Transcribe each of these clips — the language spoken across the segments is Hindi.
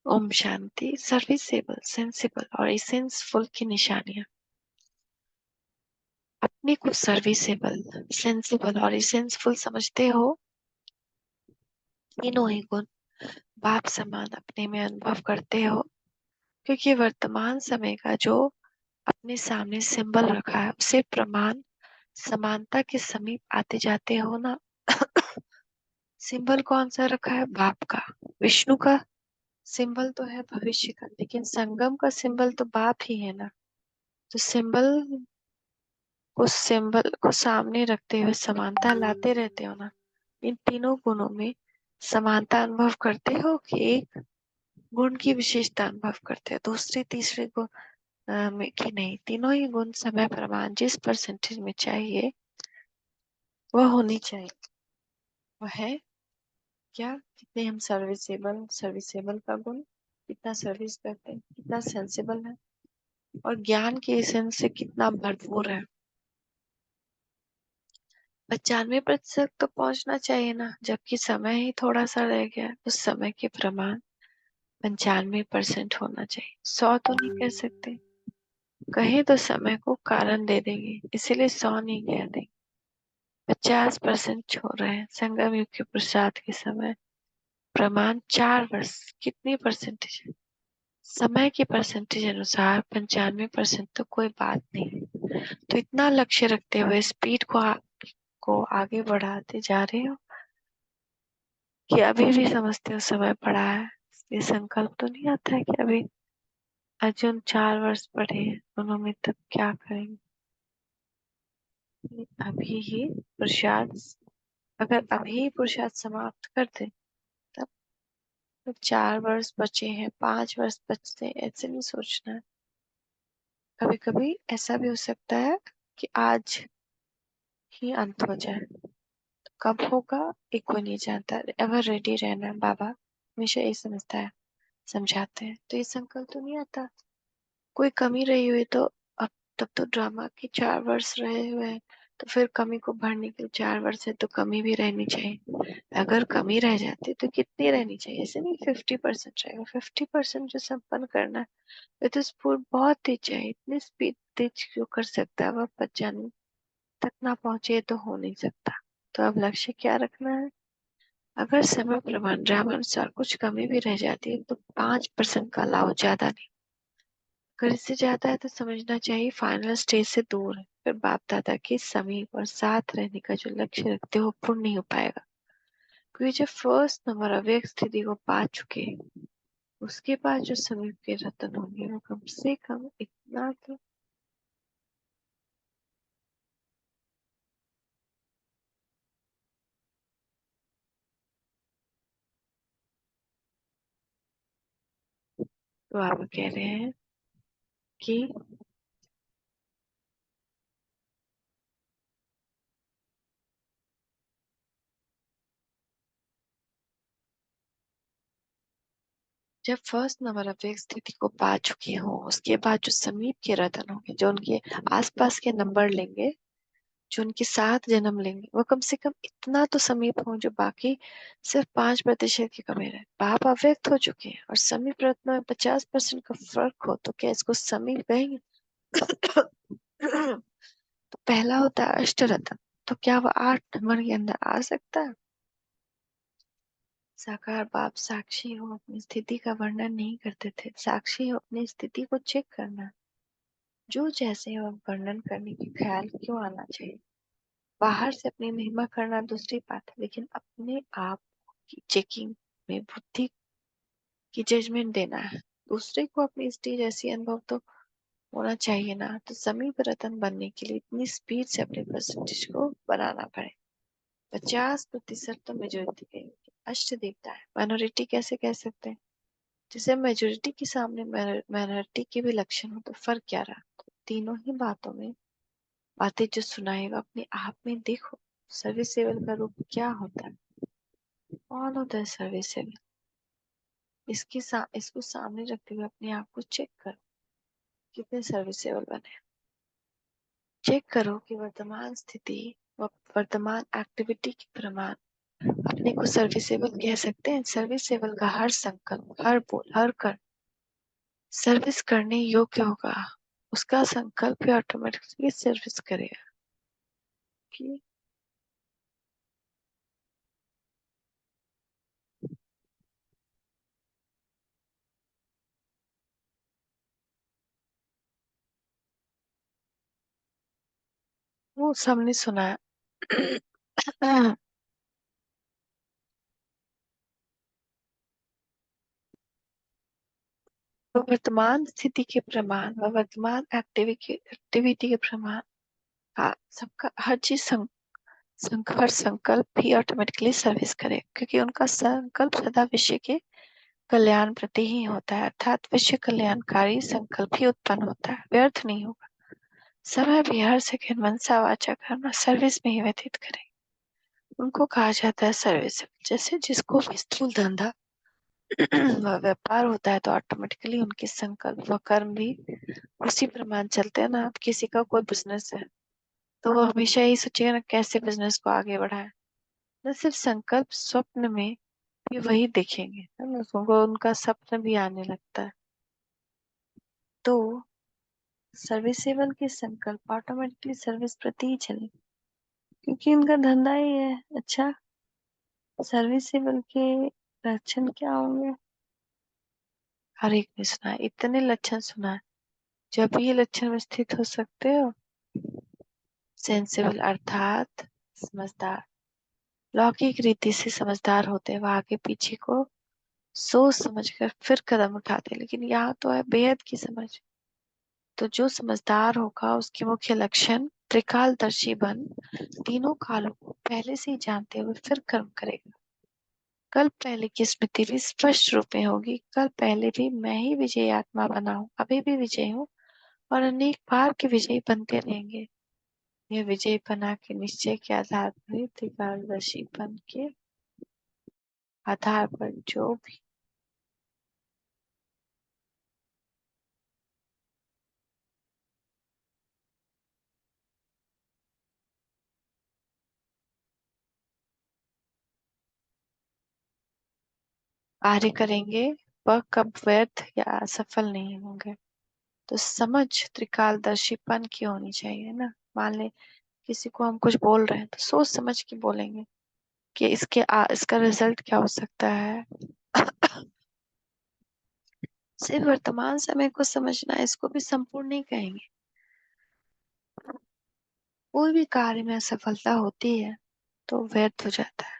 ओम शांति। सर्विसेबल, सेंसिबल और एसेंसफुल की निशानियां। अपने को सर्विसेबल, सेंसिबल और एसेंसफुल समझते हो। तीनों ही गुण बाप समान अपने में अनुभव करते हो, क्योंकि वर्तमान समय का जो अपने सामने सिंबल रखा है उसे प्रमाण समानता के समीप आते जाते हो ना। सिंबल कौन सा रखा है? बाप का। विष्णु का सिंबल तो है भविष्य का, लेकिन संगम का सिंबल तो बाप ही है ना। तो सिंबल को सामने रखते हुए समानता लाते रहते हो ना। इन तीनों गुणों में समानता अनुभव करते हो कि एक गुण की विशेषता अनुभव करते हो, दूसरे तीसरे गुण में कि नहीं? तीनों ही गुण समय प्रमाण जिस परसेंटेज में चाहिए वह होनी चाहिए। वह है क्या? कितने हम सर्विसेबल का गुण, कितना सर्विस करते हैं, कितना सेंसिबल है, और ज्ञान के एसेंस से कितना भरपूर है। 95% तो पहुंचना चाहिए ना, जबकि समय ही थोड़ा सा रह गया है। उस समय के प्रमाण 95% होना चाहिए। 100 तो नहीं कह सकते, कहे तो समय को कारण दे देंगे, इसीलिए 100 नहीं कह देंगे। 50% छोड़ रहे हैं। संगम युग के प्रसाद के समय प्रमाण 4 वर्ष कितनी परसेंटेज है? समय की परसेंटेज अनुसार 95% तो कोई बात नहीं है। तो इतना लक्ष्य रखते हुए स्पीड को आगे बढ़ाते जा रहे हो कि अभी भी समझते हो समय पड़ा है। ये संकल्प तो नहीं आता है कि अभी अर्जुन 4 वर्ष पढ़े हैं, उन्होंने तब क्या करेंगे? अभी ही पुरुषार्थ, अगर अभी पुरुषार्थ समाप्त कर दे तब तो 4 वर्ष बचे हैं, 5 वर्ष बचते हैं, ऐसे नहीं सोचना है। कभी कभी ऐसा भी हो सकता है कि आज ही अंत हो जाए। तो कब होगा ये कोई नहीं जानता। एवर रेडी रहना, बाबा हमेशा यही समझता है, समझाते हैं। तो ये संकल्प तो नहीं आता। कोई कमी रही हुई तो अब तब तो ड्रामा के 4 वर्ष रहे हुए हैं, तो फिर कमी को भरने के लिए 4 वर्ष है तो कमी भी रहनी चाहिए। अगर कमी रह जाती तो कितनी रहनी चाहिए? ऐसे नहीं 50% रहेगा। 50% जो संपन्न करना है वो तो स्पूर्त बहुत तेज चाहिए। इतनी स्पीड तेज जो कर सकता है वह 95 तक ना पहुंचे तो हो नहीं सकता। तो अब लक्ष्य क्या रखना है? अगर समय प्रमाण ड्रामा अनुसार कुछ कमी भी रह जाती है तो 5% का लाभ, ज्यादा नहीं। अगर इससे ज्यादा है तो समझना चाहिए फाइनल स्टेज से दूर है, फिर बाप दादा के समीप और साथ रहने का जो लक्ष्य रखते हो पूर्ण नहीं हो पाएगा। क्योंकि जब फर्स्ट नंबर अव्यक्त स्थिति को पा चुके उसके बाद जो समीप के रतन होंगे वो कम से कम इतना तो आप कह रहे हैं कि जब फर्स्ट नंबर अव्यक्त स्थिति को पा चुके हो उसके बाद जो समीप के रतन होंगे, जो उनके आसपास के नंबर लेंगे, जो उनके साथ जन्म लेंगे, वो कम से कम इतना तो समीप हो जो बाकी सिर्फ 5% की कमी रहे। पाप अव्यक्त हो चुके हैं और समीप रत्न में 50% का फर्क हो तो क्या इसको समीप कहेंगे? तो पहला होता है अष्ट रत्न, तो क्या वह 8 नंबर के अंदर आ सकता है? साकार बाप साक्षी हो अपनी स्थिति का वर्णन नहीं करते थे। साक्षी हो अपनी स्थिति को चेक करना, जो जैसे हो वर्णन करने की ख्याल क्यों आना चाहिए? बाहर से अपनी महिमा करना दूसरी बात है, लेकिन अपने आप की चेकिंग में बुद्धि की जजमेंट देना है। दूसरे को अपनी स्टेज ऐसी अनुभव तो होना चाहिए ना। तो समीप रतन बनने के लिए इतनी स्पीड से अपने परसेंटेज को बनाना पड़े। 50% तो मेजोरिटी कहेंगे। अष्ट देवता है, माइनॉरिटी कैसे कह सकते हैं? जैसे मेजोरिटी के सामने माइनॉरिटी के भी लक्षण हो तो फर्क क्या रहा? तो तीनों ही बातों में बातें जो सुनाएगा अपने आप में देखो। सर्विसेबल का रूप क्या होता है? कौन होता है सर्विसेबल? इसको सामने रखते हुए अपने आप को चेक करो, कितने सर्विसेबल बने। चेक करो कि वर्तमान स्थिति व वर्तमान एक्टिविटी के प्रमाण अपने को सर्विसेबल कह सकते हैं। सर्विसेबल का हर संकल्प, हर बोल, हर कर सर्विस करने योग्य होगा, उसका संकल्प ही ऑटोमेटिकली सर्विस करेगा। कि वो सबने सुना है। वर्तमान स्थिति के प्रमाण व वर्तमान एक्टिविटी के प्रमाण। हाँ, सबका हर चीज हर संकल्प भी ऑटोमेटिकली सर्विस करे, क्योंकि उनका संकल्प सदा विश्व के कल्याण प्रति ही होता है, अर्थात विश्व कल्याणकारी संकल्प ही उत्पन्न होता है, व्यर्थ नहीं होगा। समय भी हर सेकंड मनसा वाचा कर्म सर्विस में ही व्यतीत करें, उनको कहा जाता है सर्विस। जैसे जिसको भी स्थूल धंधा व व्यापार होता है, तो ऑटोमेटिकली उनके संकल्प व कर्म भी उसी प्रमाण चलते हैं ना। अब किसी का कोई बिजनेस है, तो वो हमेशा यही सोचेगा ना कैसे बिजनेस को आगे बढ़ाए। न सिर्फ संकल्प, स्वप्न में भी वही देखेंगे, है ना, उनको उनका सपना भी आने लगता है। तो सर्विसेबल के संकल्प ऑटोमेटिकली सर्विस प्रति ही चले, क्योंकि उनका धंधा ही है। अच्छा, सर्विसेबल के लक्षण क्या होंगे? हर एक ने सुना है, इतने लक्षण सुना है। जब ये लक्षण में स्थित हो सकते हो। सेंसिबल अर्थात समझदार, लौकिक रीति से समझदार होते हैं, वह आगे पीछे को सोच समझ कर फिर कदम उठाते हैं। लेकिन यहाँ तो है बेहद की समझ। तो जो समझदार होगा उसके मुख्य लक्षण त्रिकालदर्शी बन, तीनों कालों को पहले से ही जानते हुए फिर कर्म करेगा। कल पहले की स्मृति भी स्पष्ट रूप में होगी। कल पहले भी मैं ही विजयी आत्मा बना हूँ, अभी भी विजयी हूँ और अनेक बार के विजयी बनते रहेंगे। यह विजयी बना के निश्चय के आधार पर, त्रिकालदर्शीपन के आधार पर जो भी कार्य करेंगे वह कब व्यर्थ या असफल नहीं होंगे। तो समझ त्रिकालदर्शीपन की होनी चाहिए ना। मान ले किसी को हम कुछ बोल रहे हैं, तो सोच समझ के बोलेंगे कि इसका रिजल्ट क्या हो सकता है। सिर्फ वर्तमान समय को समझना, इसको भी संपूर्ण नहीं कहेंगे। कोई भी कार्य में असफलता होती है तो व्यर्थ हो जाता है।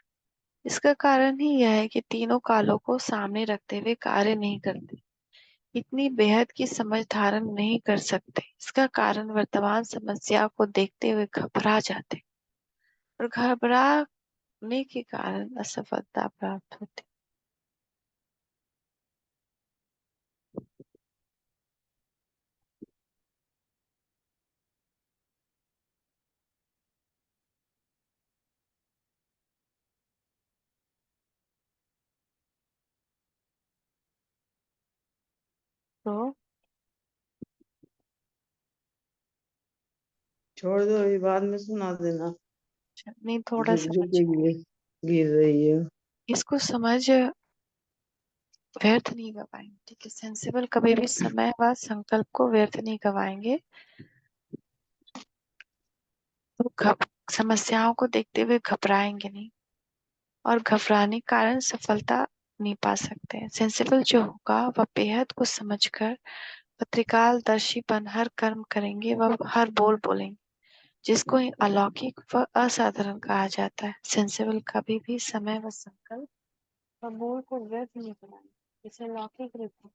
इसका कारण ही यह है कि तीनों कालों को सामने रखते हुए कार्य नहीं करते, इतनी बेहद की समझ धारण नहीं कर सकते। इसका कारण वर्तमान समस्या को देखते हुए घबरा जाते, और घबराने के कारण असफलता प्राप्त होती। तो छोड़ दो, ये बाद में सुना देना। नहीं, थोड़ा झुक झुक समझ, के गिर रही है। इसको समझ व्यर्थ नहीं गवाएंगे। ठीक है, सेंसिबल कभी भी समय व संकल्प को व्यर्थ नहीं गवाएंगे। तो समस्याओं को देखते हुए घबराएंगे नहीं, और घबराने के कारण सफलता नहीं पा सकते हैं। सेंसिबल जो होगा वह बेहद को समझकर पत्रिकालदर्शीपन हर कर्म करेंगे, वह हर बोल बोलेंगे, जिसको ही अलौकिक व असाधारण कहा जाता है। सेंसिबल कभी भी समय व संकल्प व बोल को व्यर्थ नहीं कराएंगे। इसे लौकिक रीति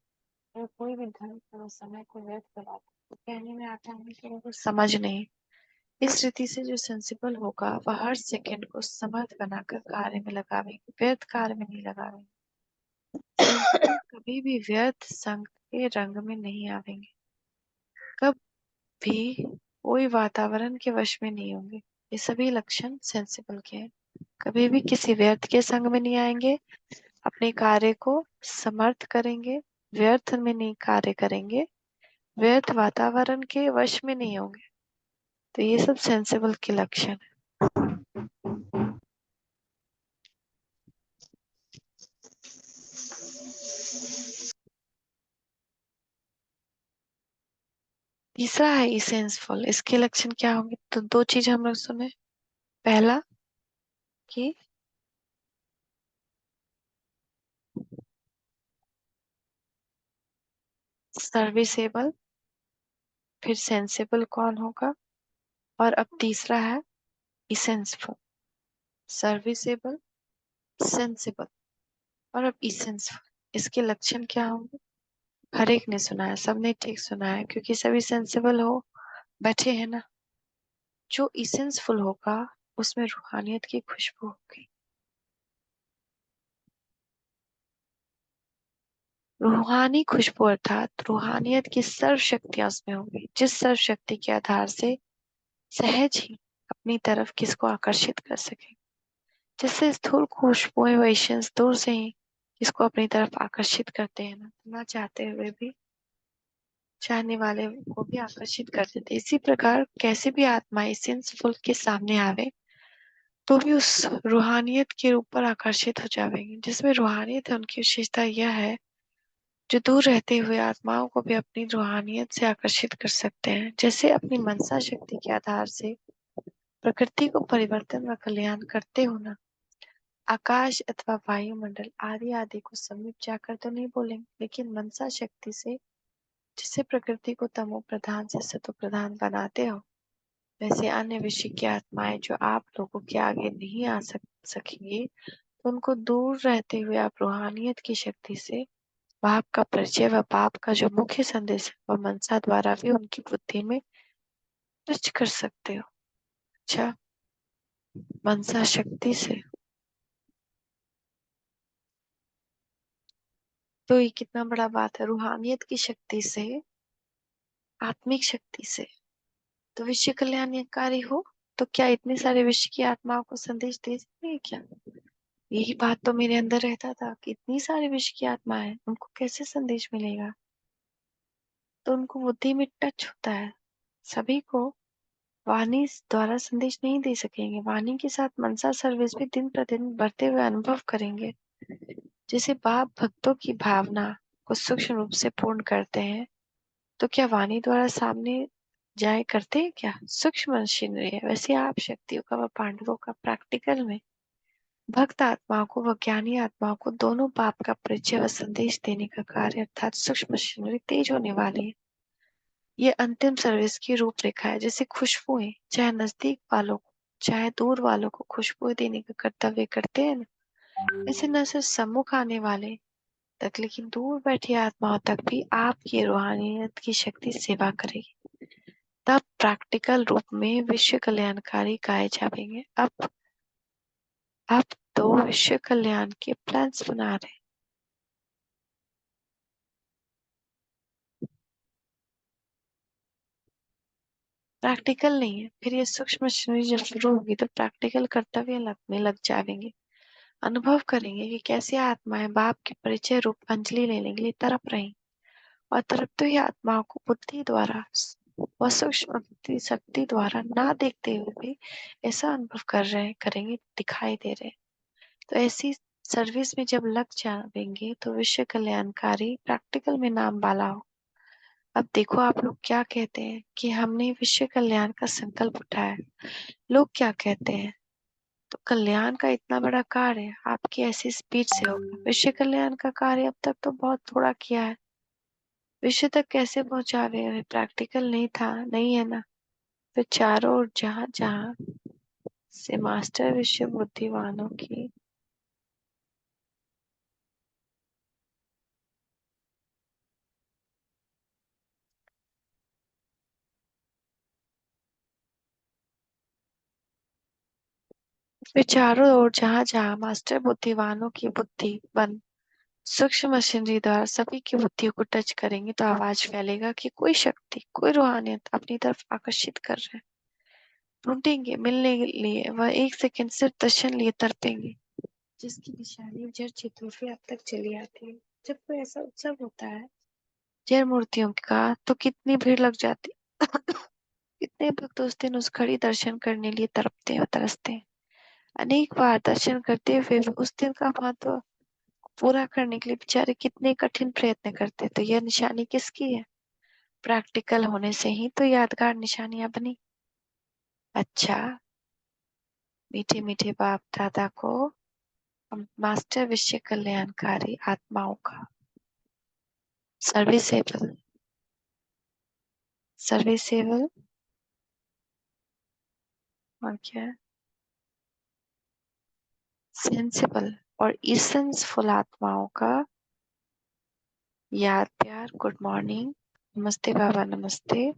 और कोई भी धर्म और समय को व्यर्थ कराता है, तो कहने में आता है कि उनको समझ नहीं। इस रीति से जो सेंसिबल होगा वह हर सेकंड को समर्थ बनाकर कार्य में लगावेंगे, व्यर्थ कार्य में नहीं लगावेंगे। सेंसिबल कभी भी व्यर्थ संग के रंग में नहीं आवेंगे, कभी कोई वातावरण के वश में नहीं होंगे। ये सभी लक्षण सेंसिबल के हैं। कभी भी किसी व्यर्थ के संग में नहीं आएंगे, अपने कार्य को समर्थ करेंगे, व्यर्थ में नहीं कार्य करेंगे, व्यर्थ वातावरण के वश में नहीं होंगे। तो ये सब सेंसिबल के लक्षण है। तीसरा है इसेंसफुल। इसके लक्षण क्या होंगे? तो दो चीज हम लोग सुने। पहला कि सर्विसेबल, फिर सेंसेबल कौन होगा, और अब तीसरा है इसेंसफुल। सर्विसेबल, सेंसेबल, और अब इसेंसफुल। इसके लक्षण क्या होंगे? हर एक ने सुना है, सबने ठीक सुना है, क्योंकि सभी सेंसेबल हो बैठे हैं ना। जो इसेंसफुल होगा उसमें रूहानियत की खुशबू होगी। रूहानी खुशबू अर्थात रूहानियत की सर्व शक्तियां उसमें होंगी, जिस सर्व शक्ति के आधार से सहज ही अपनी तरफ किसको आकर्षित कर सके। जैसे स्थूल खुशबुएं वैशंस दूर से ही किसको अपनी तरफ आकर्षित करते हैं ना चाहते हुए भी चाहने वाले को भी आकर्षित कर देते। इसी प्रकार कैसे भी आत्मा इसेंसफुल के सामने आवे तो भी उस रूहानियत के रूप पर आकर्षित हो जाएंगे। जिसमें रूहानियत है उनकी विशेषता यह है जो दूर रहते हुए आत्माओं को भी अपनी रूहानियत से आकर्षित कर सकते हैं। जैसे अपनी मनसा शक्ति के आधार से प्रकृति को परिवर्तन व कल्याण करते हो ना, आकाश अथवा वायुमंडल आदि आदि को समीप जाकर तो नहीं बोलेंगे, लेकिन मनसा शक्ति से जिससे प्रकृति को तमो प्रधान से सतो प्रधान बनाते हो, वैसे अन्य विषय की आत्माएं जो आप लोगों के आगे नहीं आ सकेंगे, तो उनको दूर रहते हुए आप रूहानियत की शक्ति से पाप का परिचय व पाप का जो मुख्य संदेश है वह मनसा द्वारा भी उनकी बुद्धि में टच कर सकते हो। अच्छा, मनसा शक्ति से तो ये कितना बड़ा बात है। रूहानियत की शक्ति से, आत्मिक शक्ति से तो विश्व कल्याणकारी हो, तो क्या इतने सारे विश्व की आत्माओं को संदेश दे सकते हैं क्या? यही बात तो मेरे अंदर रहता था कि इतनी सारी विश्व की आत्माएं, उनको कैसे संदेश मिलेगा? तो उनको बुद्धि में टच होता है। सभी को वाणी द्वारा संदेश नहीं दे सकेंगे, वाणी के साथ मनसा सर्विस भी दिन प्रतिदिन बढ़ते हुए अनुभव करेंगे। जैसे बाप भक्तों की भावना को सूक्ष्म रूप से पूर्ण करते हैं, तो क्या वाणी द्वारा सामने जाए करते हैं क्या? सूक्ष्म मशीनरी है। वैसे आप शक्तियों का व पांडवों का प्रैक्टिकल में भक्त आत्माओं को व ज्ञानी आत्माओं को दोनों बाप का परिचय व संदेश देने का कार्य अर्थात सूक्ष्म मशीनरी तेज होने वाली है। ये अंतिम सर्विस की रूपरेखा है। जैसे खुशबुएं चाहे नजदीक वालों को चाहे दूर वालों को खुशबू देने का कर्तव्य करते हैं ना, वैसे न सिर्फ सम्मुख आने वाले तक लेकिन दूर बैठी आत्माओं तक भी आपकी रूहानियत की शक्ति सेवा करेगी। तब प्रैक्टिकल रूप में विश्व कल्याणकारी गाए जाएंगे। अब तो विश्व कल्याण के प्लान्स बना रहे। प्रैक्टिकल नहीं है, फिर ये सूक्ष्म मशीनरी जब शुरू होगी तो प्रैक्टिकल कर्तव्य लगने लग जाएंगे। अनुभव करेंगे कि कैसे आत्माएं बाप के परिचय रूप अंजलि लेने के लिए तड़प रही, और तड़पते हुए आत्माओं को बुद्धि द्वारा व सूक्ष्म शक्ति द्वारा ना देखते हुए भी ऐसा अनुभव कर रहे करेंगे, दिखाई दे रहे। तो ऐसी सर्विस में जब लग जाएंगे तो विश्व कल्याणकारी प्रैक्टिकल में नाम वाला हो। अब देखो आप लोग क्या कहते हैं कि हमने विश्व कल्याण का संकल्प उठाया, लोग क्या कहते हैं? तो कल्याण का इतना बड़ा कार्य आपकी ऐसी स्पीड से होगा। विश्व कल्याण का कार्य अब तक तो बहुत थोड़ा किया है, विश्व तक कैसे पहुंचावे? अभी प्रैक्टिकल नहीं था, नहीं है ना। फिर चारों ओर जहां जहां से मास्टर विश्व बुद्धिवानों की फिर चारों ओर जहां जहां मास्टर बुद्धिवानों की बुद्धि बन सूक्ष्म मशीनरी द्वारा सभी की बुद्धि को टच करेंगे तो आवाज फैलेगा कि कोई शक्ति, कोई रूहानियत अपनी तरफ आकर्षित कर रहे हैं। ढूंढेंगे मिलने के लिए, वह एक सेकंड सिर्फ दर्शन लिए तड़पेंगे, जिसकी निशानी जड़ चित्रों पे अब तक चली आती है। जब कोई ऐसा उत्सव होता है जड़ मूर्तियों का, तो कितनी भीड़ लग जाती कितने भक्त उस दिन उस घड़ी दर्शन करने लिए तड़पते और तरसते हैं। अनेक बार दर्शन करते हुए भी उस दिन का महत्व पूरा करने के लिए बेचारे कितने कठिन प्रयत्न करते। तो यह निशानी किसकी है? प्रैक्टिकल होने से ही तो यादगार निशानियां बनी। अच्छा, मीठे मीठे बाप दादा को हम मास्टर विश्व कल्याणकारी आत्माओं का सर्विसेबल सर्विसेबल और क्या है, सेंसिबल और इसेंसफुल आत्माओं का याद प्यार गुड मॉर्निंग, नमस्ते बाबा नमस्ते,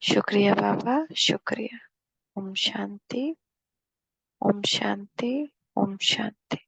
शुक्रिया बाबा शुक्रिया। ओम शांति ओम शांति ओम शांति।